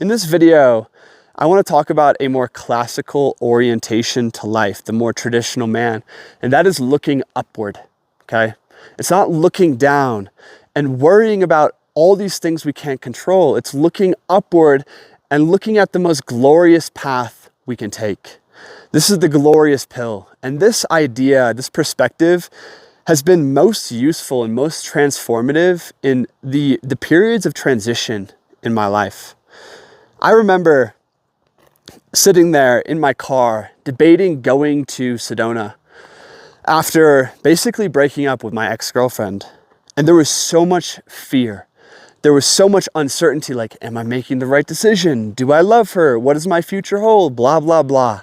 In this video, I want to talk about a more classical orientation to life, the more traditional man, and that is looking upward, okay? It's not looking down and worrying about all these things we can't control. It's looking upward and looking at the most glorious path we can take. This is the glorious pill. And this idea, this perspective, has been most useful and most transformative in the periods of transition in my life. I remember sitting there in my car debating going to Sedona after basically breaking up with my ex-girlfriend. And there was so much fear. There was so much uncertainty, like, am I making the right decision? Do I love her? What does my future hold? Blah, blah, blah.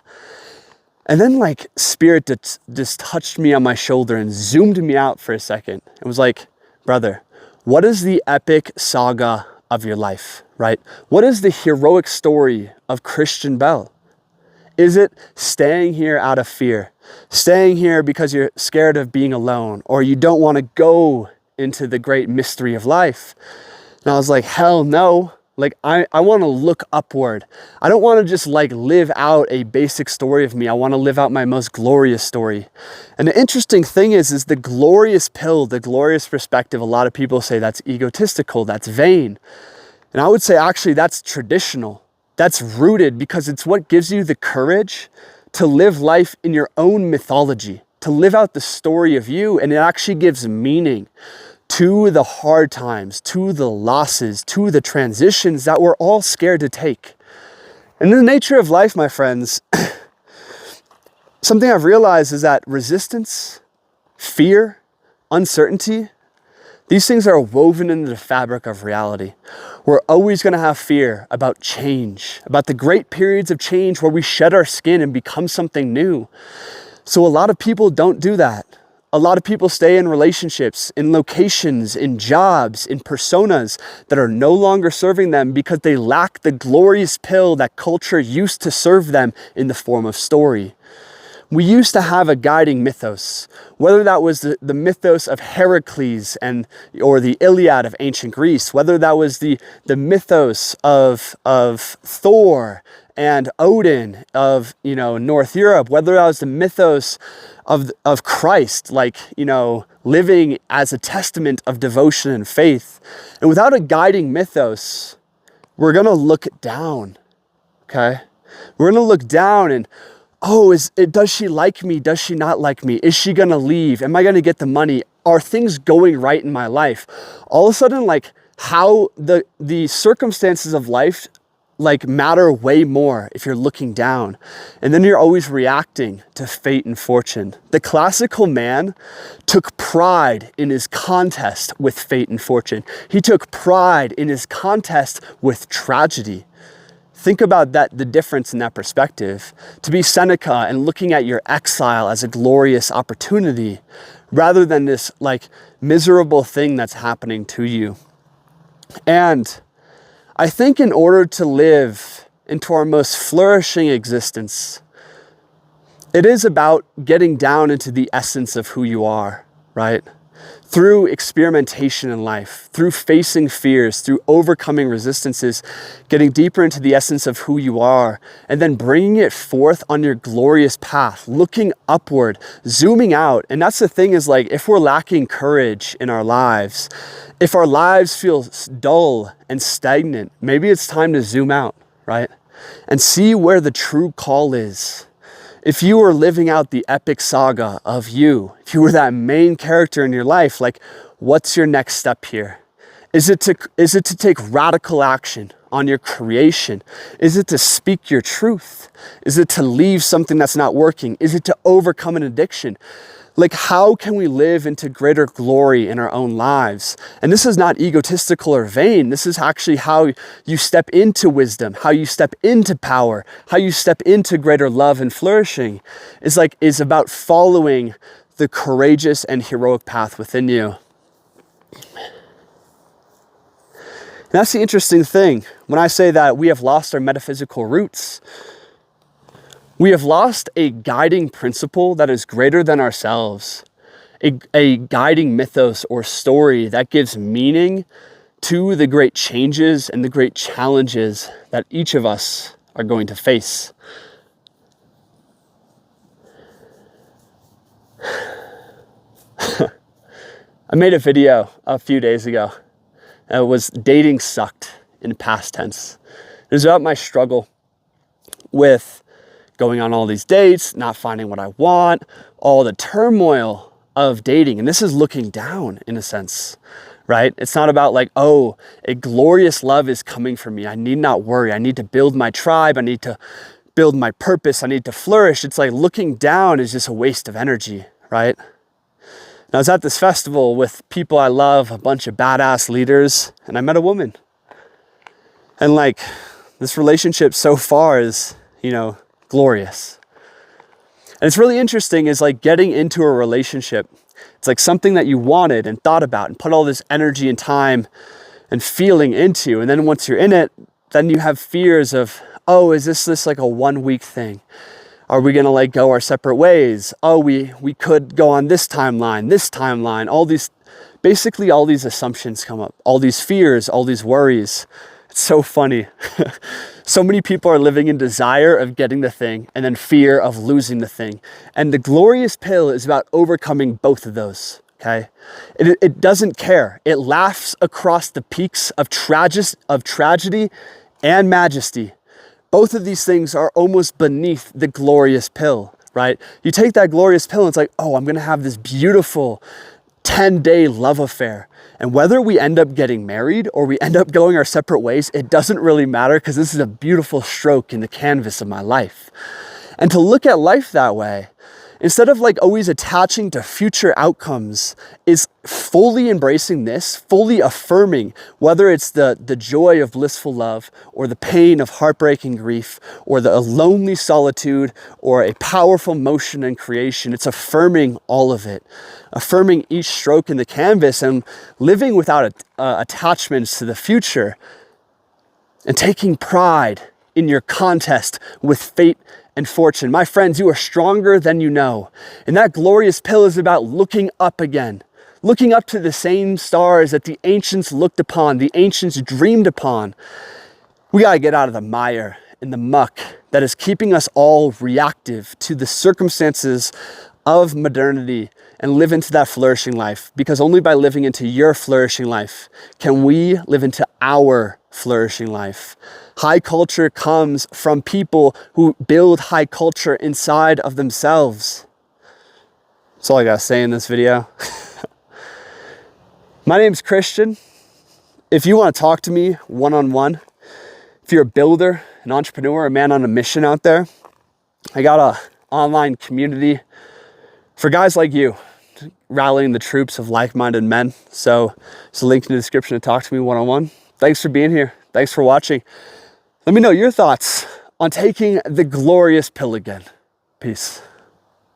And then like Spirit just touched me on my shoulder and zoomed me out for a second. It was like, brother, what is the epic saga of your life, right? What is the heroic story of Christian Bell? Is it staying here out of fear? Staying here because you're scared of being alone, or you don't want to go into the great mystery of life? And I was like, hell no. Like, I want to look upward. I don't want to just like live out a basic story of me. I want to live out my most glorious story. And the interesting thing is the glorious pill, the glorious perspective, a lot of people say that's egotistical, that's vain. And I would say actually that's traditional. That's rooted because it's what gives you the courage to live life in your own mythology, to live out the story of you. And it actually gives meaning to the hard times, to the losses, to the transitions that we're all scared to take. And the nature of life, my friends, something I've realized is that resistance, fear, uncertainty, these things are woven into the fabric of reality. We're always going to have fear about change, about the great periods of change where we shed our skin and become something new. So a lot of people don't do that. A lot of people stay in relationships, in locations, in jobs, in personas that are no longer serving them because they lack the glorious pill that culture used to serve them in the form of story. We used to have a guiding mythos, whether that was the mythos of Heracles or the Iliad of ancient Greece, whether that was the mythos of Thor and Odin of, North Europe, whether that was the mythos of Christ, like, living as a testament of devotion and faith. And without a guiding mythos, we're going to look down, okay? We're going to look down and, does she like me? Does she not like me? Is she going to leave? Am I going to get the money? Are things going right in my life? All of a sudden, like, how the circumstances of life matter way more if you're looking down. And then you're always reacting to fate and fortune. The classical man took pride in his contest with fate and fortune. He took pride in his contest with tragedy. Think about that, the difference in that perspective. To be Seneca and looking at your exile as a glorious opportunity rather than this miserable thing that's happening to you. And I think in order to live into our most flourishing existence, it is about getting down into the essence of who you are, right? Through experimentation in life, through facing fears, through overcoming resistances, getting deeper into the essence of who you are, and then bringing it forth on your glorious path, looking upward, zooming out. And that's the thing is if we're lacking courage in our lives, if our lives feel dull and stagnant, maybe it's time to zoom out, right? And see where the true call is. If you were living out the epic saga of you, if you were that main character in your life, what's your next step here? Is it to take radical action on your creation? Is it to speak your truth? Is it to leave something that's not working? Is it to overcome an addiction? How can we live into greater glory in our own lives? And this is not egotistical or vain. This is actually how you step into wisdom, how you step into power, how you step into greater love and flourishing. Is about following the courageous and heroic path within you. And that's the interesting thing. When I say that we have lost our metaphysical roots, we have lost a guiding principle that is greater than ourselves, a guiding mythos or story that gives meaning to the great changes and the great challenges that each of us are going to face. I made a video a few days ago. It was dating sucked in past tense. It was about my struggle with going on all these dates, not finding what I want, all the turmoil of dating. And this is looking down in a sense, right? It's not about like, oh, a glorious love is coming for me. I need not worry. I need to build my tribe. I need to build my purpose. I need to flourish. It's like looking down is just a waste of energy, right? And I was at this festival with people I love, a bunch of badass leaders, and I met a woman. And like, this relationship so far is, glorious. And it's really interesting is like getting into a relationship. It's like something that you wanted and thought about and put all this energy and time and feeling into. And then once you're in it, then you have fears of, oh, is this like a 1 week thing? Are we gonna like go our separate ways? Oh, we could go on this timeline, all these assumptions come up, all these fears, all these worries. It's so funny. So many people are living in desire of getting the thing and then fear of losing the thing. And the glorious pill is about overcoming both of those, okay? It doesn't care. It laughs across the peaks of tragedy and majesty. Both of these things are almost beneath the glorious pill, right? You take that glorious pill and it's like, oh, I'm gonna have this beautiful 10-day love affair. And whether we end up getting married or we end up going our separate ways, it doesn't really matter because this is a beautiful stroke in the canvas of my life. And to look at life that way, instead of like always attaching to future outcomes, is fully embracing this, fully affirming whether it's the joy of blissful love or the pain of heartbreaking grief or the lonely solitude or a powerful motion in creation. It's affirming all of it, affirming each stroke in the canvas and living without attachments to the future and taking pride in your contest with fate and fortune. My friends, you are stronger than you know. And that glorious pill is about looking up again, looking up to the same stars that the ancients looked upon, the ancients dreamed upon. We gotta get out of the mire and the muck that is keeping us all reactive to the circumstances of modernity and live into that flourishing life, because only by living into your flourishing life can we live into our flourishing life. High culture comes from people who build high culture inside of themselves. That's all I gotta say in this video. My name's Christian. If you want to talk to me one-on-one, if you're a builder, an entrepreneur, a man on a mission out there, I got an online community for guys like you, rallying the troops of like-minded men. So there's a link in the description to talk to me one-on-one. Thanks for being here. Thanks for watching. Let me know your thoughts on taking the glorious pill again. Peace.